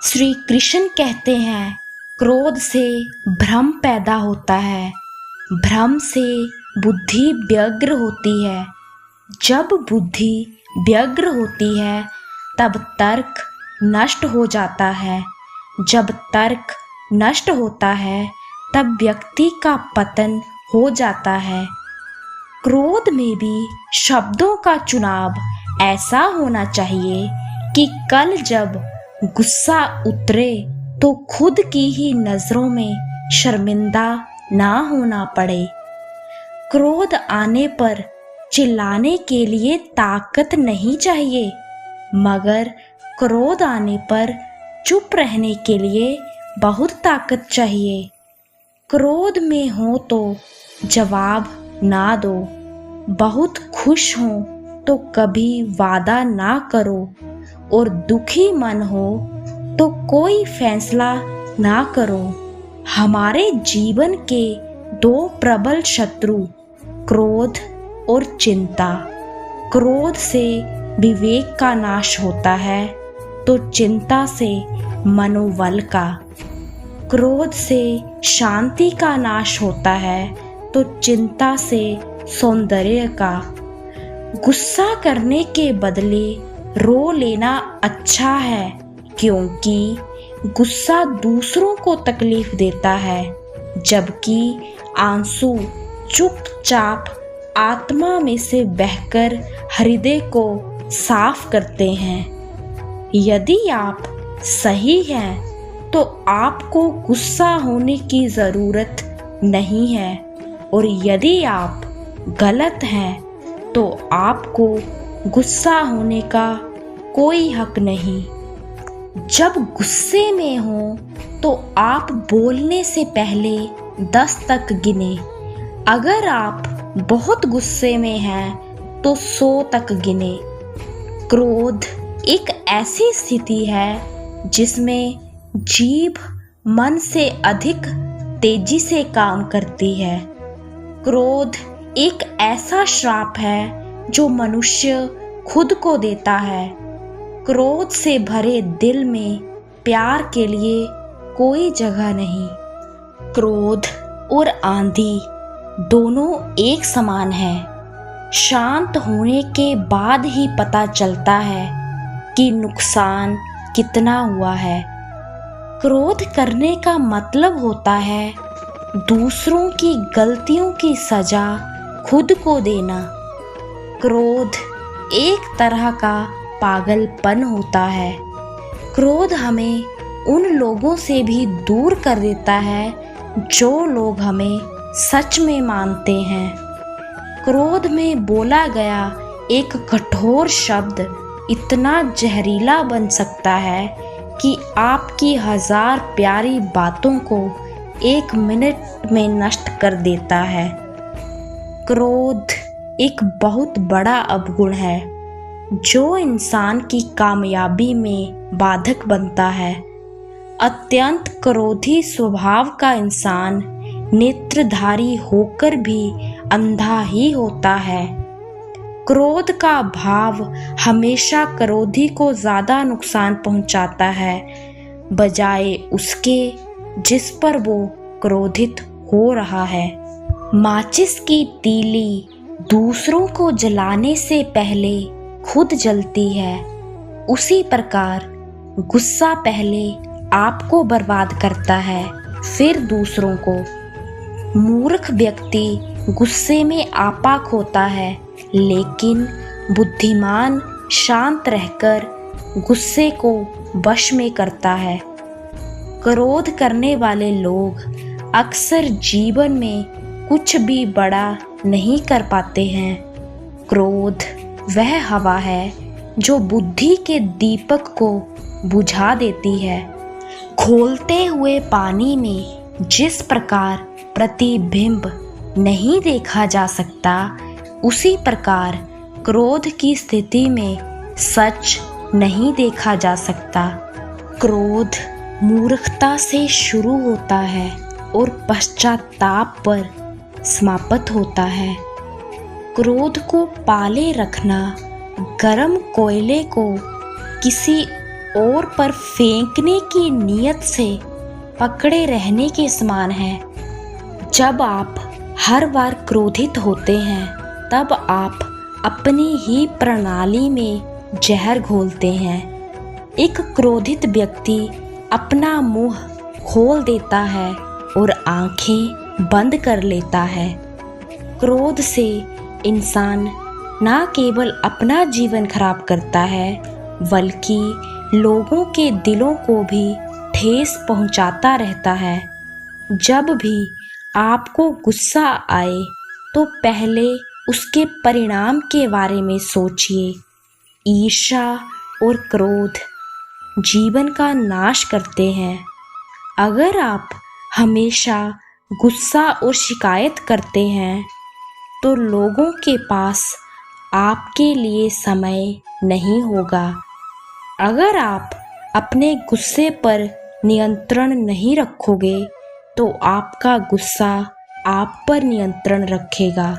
श्री कृष्ण कहते हैं, क्रोध से भ्रम पैदा होता है, भ्रम से बुद्धि व्यग्र होती है। जब बुद्धि व्यग्र होती है तब तर्क नष्ट हो जाता है। जब तर्क नष्ट होता है तब व्यक्ति का पतन हो जाता है। क्रोध में भी शब्दों का चुनाव ऐसा होना चाहिए कि कल जब गुस्सा उतरे तो खुद की ही नजरों में शर्मिंदा ना होना पड़े। क्रोध आने पर चिल्लाने के लिए ताकत नहीं चाहिए, मगर क्रोध आने पर चुप रहने के लिए बहुत ताकत चाहिए। क्रोध में हो तो जवाब ना दो, बहुत खुश हो तो कभी वादा ना करो, और दुखी मन हो तो कोई फैसला ना करो। हमारे जीवन के दो प्रबल शत्रु क्रोध और चिंता। क्रोध से विवेक का नाश होता है तो चिंता से मनोबल का। क्रोध से शांति का नाश होता है तो चिंता से सौंदर्य का। गुस्सा करने के बदले रो लेना अच्छा है, क्योंकि गुस्सा दूसरों को तकलीफ देता है, जबकि आंसू चुपचाप आत्मा में से बहकर हृदय को साफ करते हैं। यदि आप सही हैं तो आपको गुस्सा होने की ज़रूरत नहीं है, और यदि आप गलत हैं तो आपको गुस्सा होने का कोई हक नहीं। जब गुस्से में हो तो आप बोलने से पहले 10 तक गिने। अगर आप बहुत गुस्से में हैं तो 100 तक गिने। क्रोध एक ऐसी स्थिति है जिसमें जीभ मन से अधिक तेजी से काम करती है। क्रोध एक ऐसा श्राप है जो मनुष्य खुद को देता है। क्रोध से भरे दिल में प्यार के लिए कोई जगह नहीं। क्रोध और आंधी दोनों एक समान है। शांत होने के बाद ही पता चलता है कि नुकसान कितना हुआ है। क्रोध करने का मतलब होता है दूसरों की गलतियों की सजा खुद को देना। क्रोध एक तरह का पागलपन होता है। क्रोध हमें उन लोगों से भी दूर कर देता है जो लोग हमें सच में मानते हैं। क्रोध में बोला गया एक कठोर शब्द इतना जहरीला बन सकता है कि आपकी 1000 प्यारी बातों को 1 मिनट में नष्ट कर देता है। क्रोध एक बहुत बड़ा अवगुण है जो इंसान की कामयाबी में बाधक बनता है। अत्यंत क्रोधी स्वभाव का इंसान नेत्रधारी होकर भी अंधा ही होता है। क्रोध का भाव हमेशा क्रोधी को ज़्यादा नुकसान पहुंचाता है, बजाय उसके जिस पर वो क्रोधित हो रहा है। माचिस की तीली दूसरों को जलाने से पहले खुद जलती है, उसी प्रकार गुस्सा पहले आपको बर्बाद करता है, फिर दूसरों को। मूर्ख व्यक्ति गुस्से में आपाक होता है, लेकिन बुद्धिमान शांत रहकर गुस्से को वश में करता है। क्रोध करने वाले लोग अक्सर जीवन में कुछ भी बड़ा नहीं कर पाते हैं। क्रोध वह हवा है जो बुद्धि के दीपक को बुझा देती है। खोलते हुए पानी में जिस प्रकार प्रतिबिंब नहीं देखा जा सकता, उसी प्रकार क्रोध की स्थिति में सच नहीं देखा जा सकता। क्रोध मूर्खता से शुरू होता है और पश्चाताप पर समाप्त होता है। क्रोध को पाले रखना गर्म कोयले को किसी और पर फेंकने की नीयत से पकड़े रहने के समान है। जब आप हर बार क्रोधित होते हैं तब आप अपनी ही प्रणाली में जहर घोलते हैं। एक क्रोधित व्यक्ति अपना मुंह खोल देता है और आंखें बंद कर लेता है। क्रोध से इंसान न केवल अपना जीवन खराब करता है बल्कि लोगों के दिलों को भी ठेस पहुंचाता रहता है। जब भी आपको गुस्सा आए तो पहले उसके परिणाम के बारे में सोचिए। ईर्ष्या और क्रोध जीवन का नाश करते हैं। अगर आप हमेशा गुस्सा और शिकायत करते हैं तो लोगों के पास आपके लिए समय नहीं होगा। अगर आप अपने गुस्से पर नियंत्रण नहीं रखोगे तो आपका गुस्सा आप पर नियंत्रण रखेगा।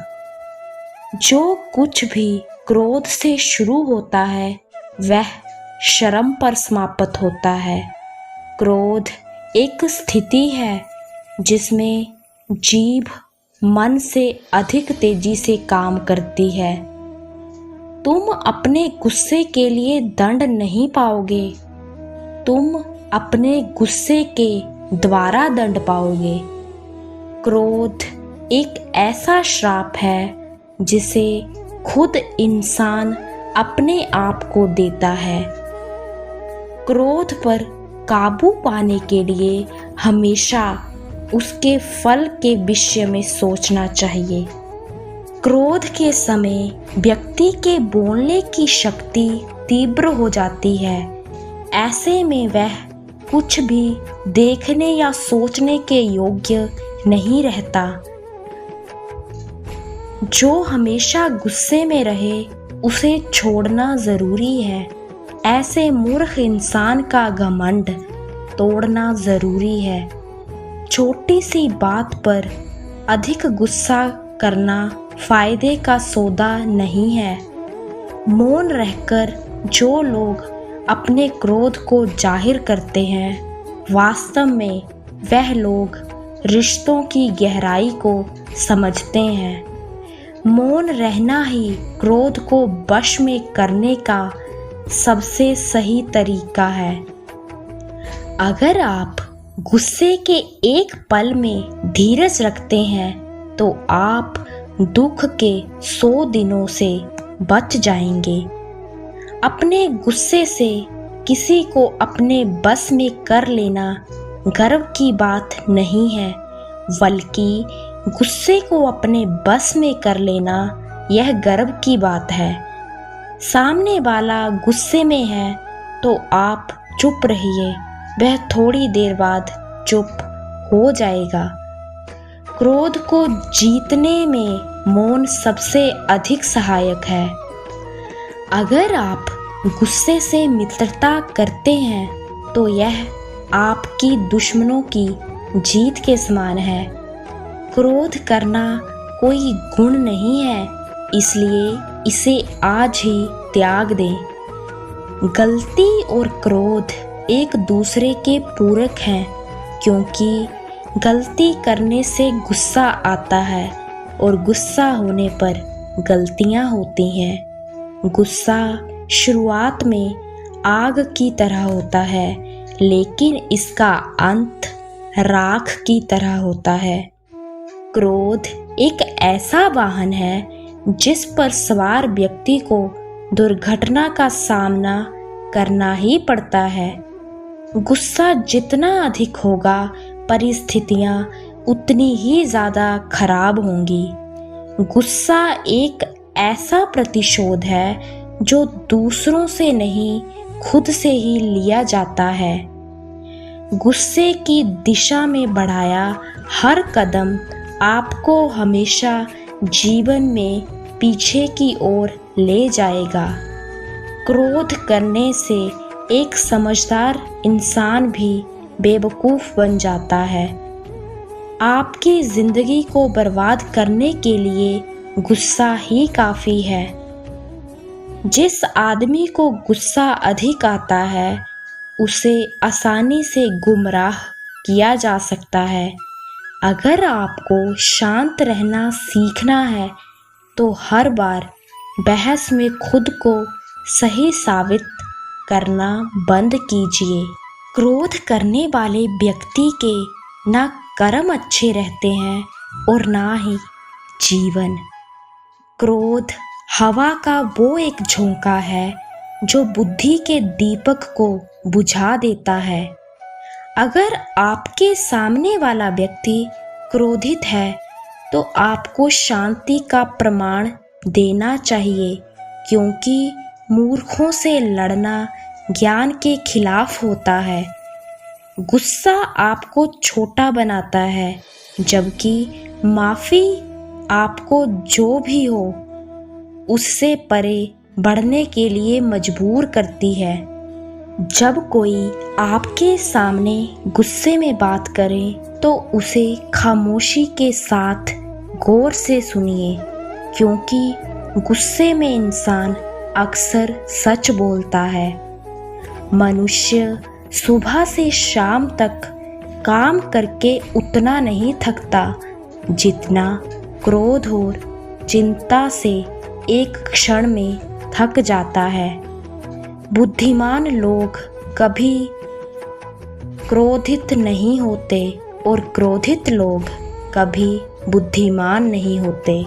जो कुछ भी क्रोध से शुरू होता है वह शर्म पर समाप्त होता है। क्रोध एक स्थिति है जिसमें जीभ मन से अधिक तेजी से काम करती है। तुम अपने गुस्से के लिए दंड नहीं पाओगे, तुम अपने गुस्से के द्वारा दंड पाओगे। क्रोध एक ऐसा श्राप है जिसे खुद इंसान अपने आप को देता है। क्रोध पर काबू पाने के लिए हमेशा उसके फल के विषय में सोचना चाहिए। क्रोध के समय व्यक्ति के बोलने की शक्ति तीव्र हो जाती है। ऐसे में वह कुछ भी देखने या सोचने के योग्य नहीं रहता। जो हमेशा गुस्से में रहे उसे छोड़ना जरूरी है। ऐसे मूर्ख इंसान का घमंड तोड़ना जरूरी है। छोटी सी बात पर अधिक गुस्सा करना फायदे का सौदा नहीं है। मौन रहकर जो लोग अपने क्रोध को जाहिर करते हैं वास्तव में वह लोग रिश्तों की गहराई को समझते हैं। मौन रहना ही क्रोध को वश में करने का सबसे सही तरीका है। अगर आप गुस्से के एक पल में धीरज रखते हैं तो आप दुख के 100 दिनों से बच जाएंगे। अपने गुस्से से किसी को अपने बस में कर लेना गर्व की बात नहीं है, बल्कि गुस्से को अपने बस में कर लेना यह गर्व की बात है। सामने वाला गुस्से में है तो आप चुप रहिए, वह थोड़ी देर बाद चुप हो जाएगा। क्रोध को जीतने में मौन सबसे अधिक सहायक है। अगर आप गुस्से से मित्रता करते हैं तो यह आपकी दुश्मनों की जीत के समान है। क्रोध करना कोई गुण नहीं है, इसलिए इसे आज ही त्याग दें। गलती और क्रोध एक दूसरे के पूरक हैं, क्योंकि गलती करने से गुस्सा आता है और गुस्सा होने पर गलतियां होती हैं। गुस्सा शुरुआत में आग की तरह होता है, लेकिन इसका अंत राख की तरह होता है। क्रोध एक ऐसा वाहन है जिस पर सवार व्यक्ति को दुर्घटना का सामना करना ही पड़ता है। गुस्सा जितना अधिक होगा परिस्थितियां उतनी ही ज़्यादा खराब होंगी। गुस्सा एक ऐसा प्रतिशोध है जो दूसरों से नहीं खुद से ही लिया जाता है। गुस्से की दिशा में बढ़ाया हर कदम आपको हमेशा जीवन में पीछे की ओर ले जाएगा। क्रोध करने से एक समझदार इंसान भी बेवकूफ़ बन जाता है। आपकी ज़िंदगी को बर्बाद करने के लिए गुस्सा ही काफ़ी है। जिस आदमी को गुस्सा अधिक आता है उसे आसानी से गुमराह किया जा सकता है। अगर आपको शांत रहना सीखना है तो हर बार बहस में खुद को सही साबित करना बंद कीजिए। क्रोध करने वाले व्यक्ति के ना कर्म अच्छे रहते हैं और ना ही जीवन। क्रोध हवा का वो एक झोंका है जो बुद्धि के दीपक को बुझा देता है। अगर आपके सामने वाला व्यक्ति क्रोधित है तो आपको शांति का प्रमाण देना चाहिए, क्योंकि मूर्खों से लड़ना ज्ञान के खिलाफ होता है। गुस्सा आपको छोटा बनाता है, जबकि माफ़ी आपको जो भी हो उससे परे बढ़ने के लिए मजबूर करती है। जब कोई आपके सामने गुस्से में बात करे तो उसे खामोशी के साथ गौर से सुनिए, क्योंकि गुस्से में इंसान अक्सर सच बोलता है। मनुष्य सुबह से शाम तक काम करके उतना नहीं थकता जितना क्रोध और चिंता से एक क्षण में थक जाता है। बुद्धिमान लोग कभी क्रोधित नहीं होते और क्रोधित लोग कभी बुद्धिमान नहीं होते।